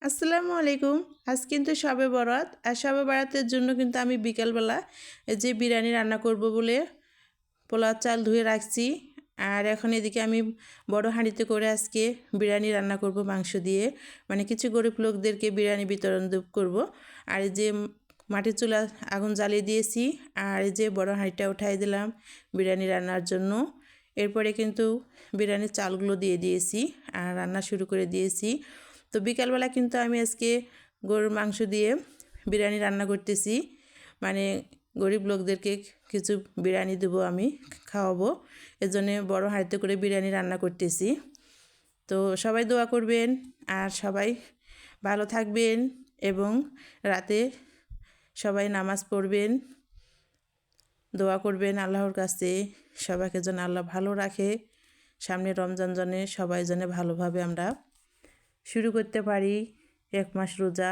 আসসালামু আলাইকুম। আজ কিন্তু শবে বরাত, আর শবে বরাতের জন্য কিন্তু আমি বিকালবেলা এই যে বিরিয়ানি রান্না করব বলে পোলাও চাল ধুয়ে রাখছি। আর এখন এদিকে আমি বড় হাঁড়িতে করে আজকে বিরিয়ানি রান্না করব মাংস দিয়ে, মানে কিছু গরিব লোকদেরকে বিরিয়ানি বিতরণ করব। আর এই যে মাটির চুলা আগুন জ্বালিয়ে দিয়েছি, আর এই যে বড় হাঁড়িটা উঠাই দিলাম বিরিয়ানি রান্নার জন্য। এরপরে কিন্তু বিরিয়ানির চালগুলো দিয়ে দিয়েছি আর রান্না শুরু করে দিয়েছি। তো বিকালবেলা কিন্তু আমি আজকে গরুর মাংস দিয়ে বিরিয়ানি রান্না করতেছি, মানে গরিব লোকদেরকে কিছু বিরিয়ানি দেবো, আমি খাওয়াবো, এজন্য বড় হাঁড়িতে করে বিরিয়ানি রান্না করতেছি। তো সবাই দোয়া করবেন আর সবাই ভালো থাকবেন, এবং রাতে সবাই নামাজ পড়বেন, দোয়া করবেন আল্লাহর কাছে সবাইকে যেন আল্লাহ ভালো রাখে। সামনে রমজান জনে সবাই যেন ভালোভাবে আমরা শুরু করতে পারি 1 মাস রোজা।